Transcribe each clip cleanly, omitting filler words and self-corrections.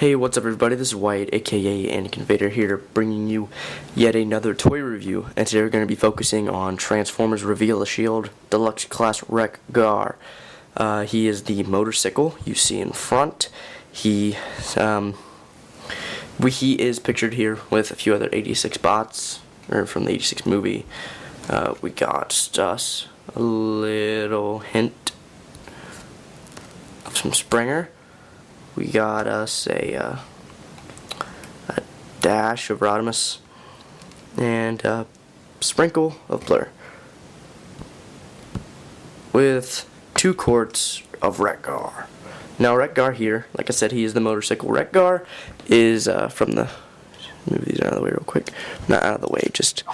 Hey, what's up everybody, this is White, aka Anakin here, bringing you yet another toy review, and today we're going to be focusing on Transformers Reveal a Shield Deluxe Class WreckGar. He is the motorcycle you see in front. He is pictured here with a few other 86 bots, or from the 86 movie. We got us a little hint of some Springer. We got us a dash of Rodimus and a sprinkle of Blur with 2 quarts of WreckGar. Now WreckGar here, like I said, he is the motorcycle. WreckGar is from the, move these out of the way real quick. Not out of the way, just,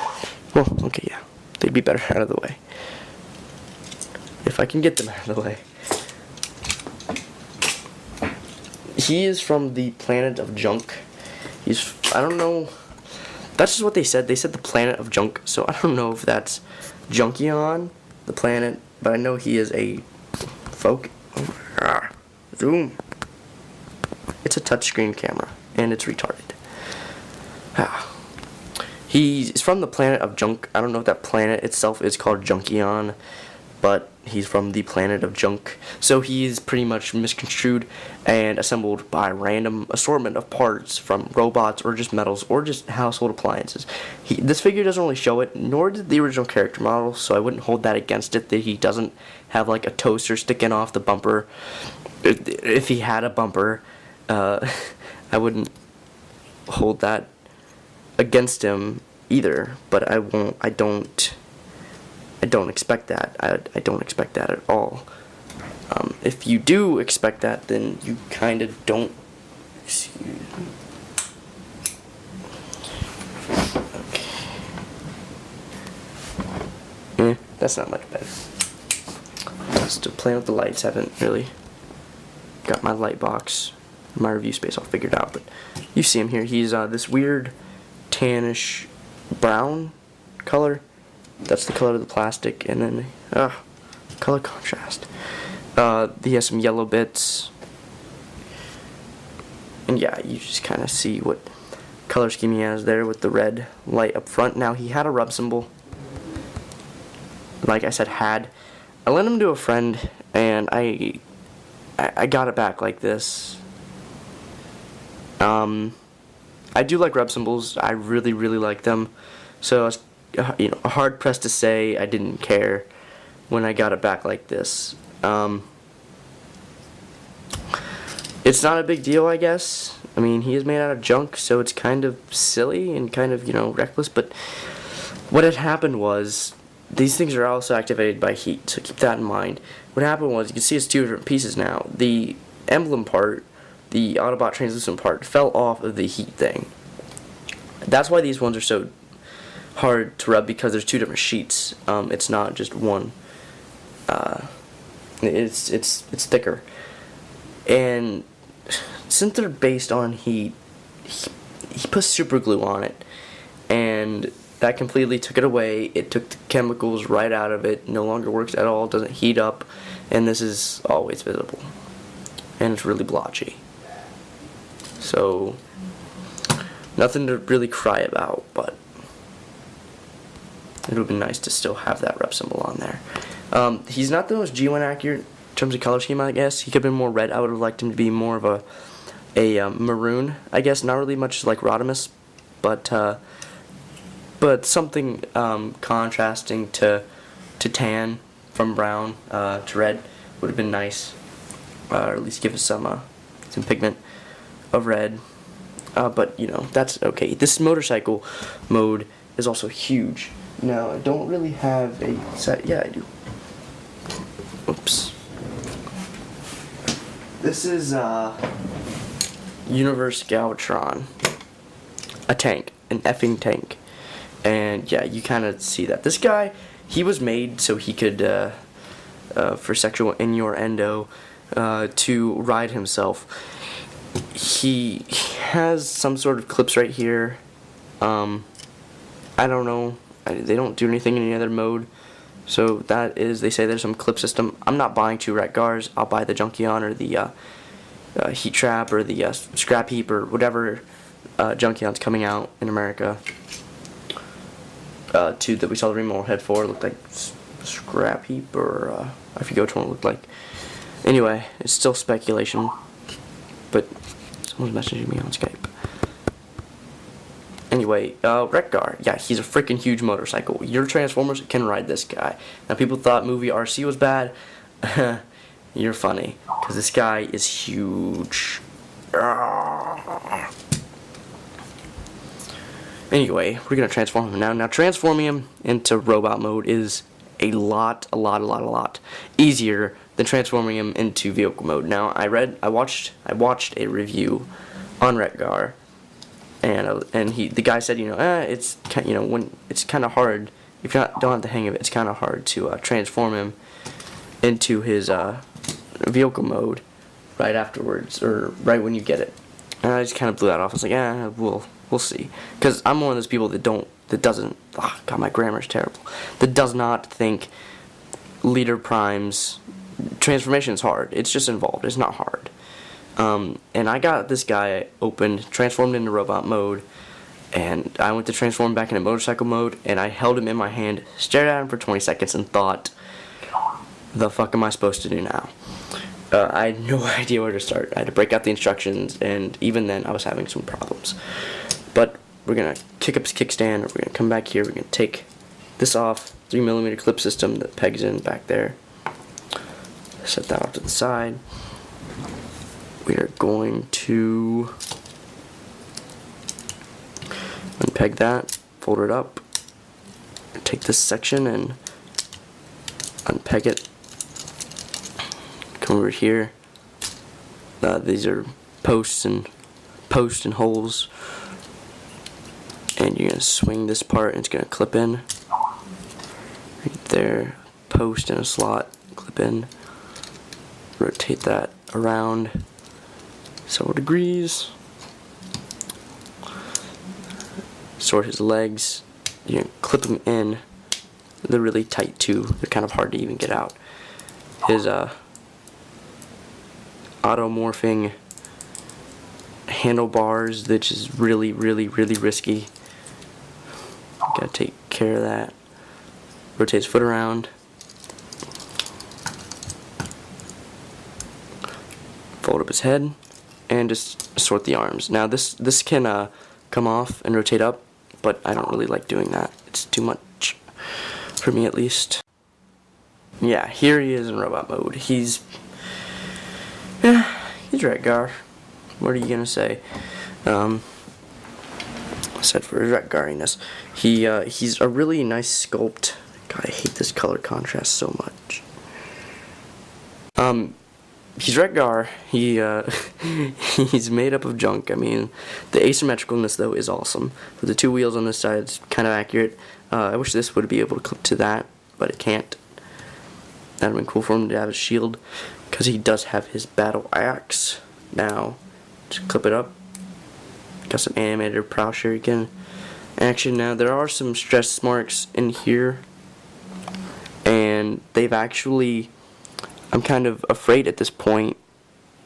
well, okay, yeah, they'd be better out of the way if I can get them out of the way. He is from the planet of Junk. I don't know, that's just what they said. They said the planet of Junk, so I don't know if that's Junkion, the planet, but I know he is a zoom. It's a touchscreen camera, and it's retarded. He's from the planet of Junk. I don't know if that planet itself is called Junkion, but he's from the planet of Junk, so he's pretty much misconstrued and assembled by random assortment of parts from robots or just metals or just household appliances. This figure doesn't really show it, nor did the original character model, so I wouldn't hold that against it that he doesn't have like a toaster sticking off the bumper. If he had a bumper, I wouldn't hold that against him either, but I don't expect that. I don't expect that at all. If you do expect that, then you kind of don't. Excuse me. Okay. That's not much better. Still playing with the lights. Haven't really got my light box, my review space all figured out. But you see him here. He's this weird tannish brown color. That's the color of the plastic, and then color contrast. He has some yellow bits, and yeah, you just kind of see what color scheme he has there with the red light up front. Now he had a rub symbol, like I said, I lent him to a friend, and I got it back like this. I do like rub symbols. I really like them, so I was hard pressed to say I didn't care when I got it back like this. It's not a big deal, I guess. I mean, he is made out of junk, so it's kind of silly and kind of, reckless, but what had happened was, these things are also activated by heat, so keep that in mind. What happened was, you can see it's 2 different pieces now. The emblem part, the Autobot translucent part, fell off of the heat thing. That's why these ones are so hard to rub, because there's 2 different sheets. It's not just one. It's thicker, and since they're based on heat, he put super glue on it, and that completely took it away. It took the chemicals right out of it. No longer works at all. Doesn't heat up, and this is always visible, and it's really blotchy. So nothing to really cry about, but it would be nice to still have that rep symbol on there. He's not the most G1 accurate in terms of color scheme, I guess. He could have been more red. I would have liked him to be more of a maroon, I guess. Not really much like Rodimus, but something contrasting to tan from brown to red would have been nice, or at least give us some pigment of red. But that's okay. This motorcycle mode is also huge. Now, I don't really have a set. Yeah, I do. Oops. This is Universe Galvatron. A tank. An effing tank. And yeah, you kind of see that. This guy, he was made so he could, for sexual innuendo, to ride himself. He has some sort of clips right here. I don't know. They don't do anything in any other mode, So that is, they say there's some clip system. I'm not buying two WreckGars. I'll buy the Junkion or the heat trap or the scrap heap or whatever junkion's coming out in America. Two that we saw the remote head for looked like scrap heap, or I forget which one it looked like. Anyway, it's still speculation, but someone's messaging me on Skype. Anyway, WreckGar, yeah, he's a freaking huge motorcycle. Your Transformers can ride this guy. Now, people thought movie RC was bad. You're funny, because this guy is huge. Anyway, we're gonna transform him now. Now, transforming him into robot mode is a lot easier than transforming him into vehicle mode. Now, I watched a review on WreckGar, and the guy said, it's when it's kind of hard if you don't have the hang of it. It's kind of hard to transform him into his vehicle mode right afterwards, or right when you get it. And I just kind of blew that off. I was like, we'll see, because I'm one of those people that doesn't. Oh, God, my grammar's terrible. That does not think Leader Prime's transformation is hard. It's just involved. It's not hard. And I got this guy opened, transformed into robot mode, and I went to transform back into motorcycle mode, and I held him in my hand, stared at him for 20 seconds, and thought, the fuck am I supposed to do now? I had no idea where to start. I had to break out the instructions, and even then I was having some problems. But we're going to kick up his kickstand, we're going to come back here, we're going to take this off, 3mm clip system that pegs in back there. Set that off to the side. We are going to unpeg that, fold it up, take this section and unpeg it. Come over here. These are posts and holes, and you're gonna swing this part, and it's gonna clip in right there. Post in a slot, clip in. Rotate that around several degrees. Sort his legs. You can clip them in. They're really tight too. They're kind of hard to even get out. His auto-morphing handlebars, which is really risky. Gotta take care of that. Rotate his foot around. Fold up his head, and just sort the arms. Now this can come off and rotate up, but I don't really like doing that. It's too much for me, at least. Yeah, here he is in robot mode. He's WreckGar. What are you gonna say? Except for his WreckGariness, he's a really nice sculpt. God, I hate this color contrast so much. He's WreckGar. He's made up of junk. I mean, the asymmetricalness though is awesome. With the two wheels on this side, it's kind of accurate. I wish this would be able to clip to that, but it can't. That'd have been cool for him to have a shield, because he does have his battle axe. Now, just clip it up. Got some animated prow shuriken action. Now, there are some stress marks in here, and they've actually, I'm kind of afraid at this point,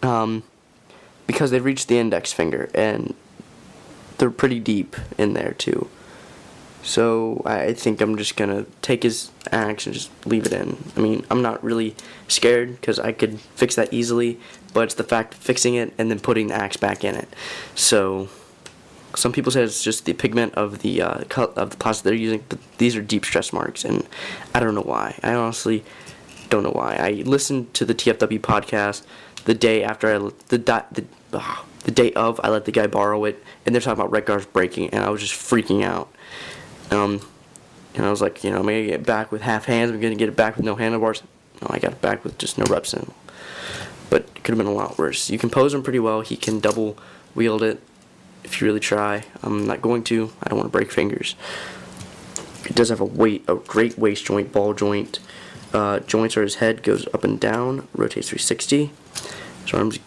because they've reached the index finger, and they're pretty deep in there too. So I think I'm just gonna take his axe and just leave it in. I mean, I'm not really scared, because I could fix that easily, but it's the fact of fixing it and then putting the axe back in it. So some people say it's just the pigment of the plastic they're using, but these are deep stress marks, and I don't know why. I honestly don't know why. I listened to the TFW podcast the day after the day of I let the guy borrow it, and they're talking about WreckGar's breaking, and I was just freaking out. And I was like, I'm gonna get it back with half hands. I'm gonna get it back with no handlebars. No, I got it back with just no reps in. But it could have been a lot worse. You can pose him pretty well. He can double wield it if you really try. I'm not going to. I don't want to break fingers. It does have a great waist joint, ball joint. Joints are his head, goes up and down, rotates 360. His arms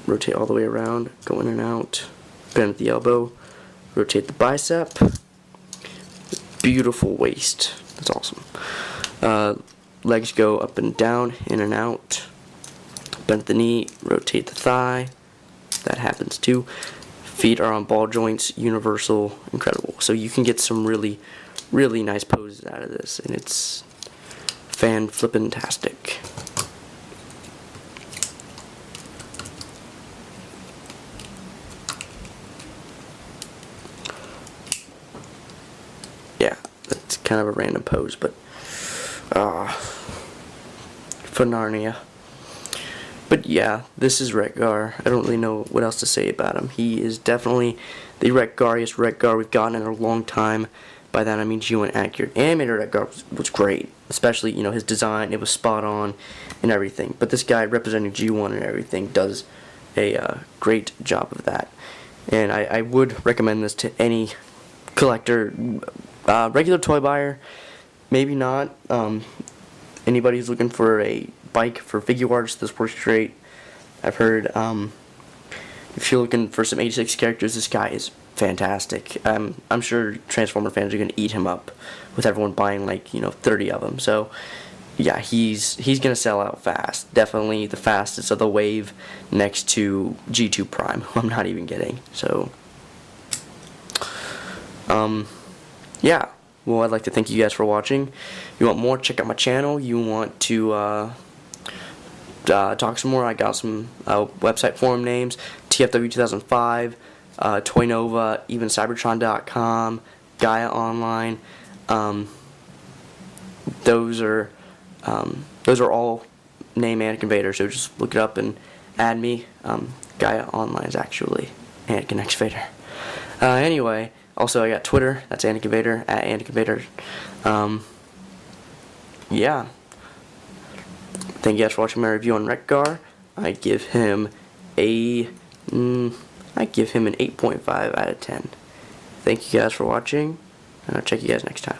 rotate all the way around, go in and out, bend at the elbow, rotate the bicep. Beautiful waist. That's awesome. Legs go up and down, in and out, bend bend the knee, rotate the thigh. That happens too. Feet are on ball joints, universal, incredible. So you can get some really, really nice poses out of this, and it's fan-flippin-tastic. Yeah, that's kind of a random pose, but for Narnia. But yeah, this is WreckGar. I don't really know what else to say about him. He is definitely the WreckGariest WreckGar we've gotten in a long time. By that I mean G1 accurate. Animated WreckGar was great, especially, you know, his design. It was spot on and everything. But this guy representing G1 and everything does a great job of that. And I would recommend this to any collector, regular toy buyer, maybe not. Anybody who's looking for a bike for figure arts, this works great. I've heard if you're looking for some 86 characters, this guy is fantastic. I'm sure Transformer fans are going to eat him up with everyone buying, like, you know, 30 of them. So yeah, he's going to sell out fast. Definitely the fastest of the wave, next to G2 Prime, who I'm not even getting. So yeah. Well, I'd like to thank you guys for watching. If you want more, check out my channel. You want to talk some more, I got some website forum names: TFW 2005, Toy Nova, even Cybertron.com, Gaia Online. Those are all name Anakin Vader, so just look it up and add me. Gaia Online is actually Anakin X Vader. Anyway, also I got Twitter, that's Anakin Vader, at Anakin Vader. Yeah. Thank you guys for watching my review on WreckGar. I give him an 8.5 out of 10. Thank you guys for watching, and I'll check you guys next time.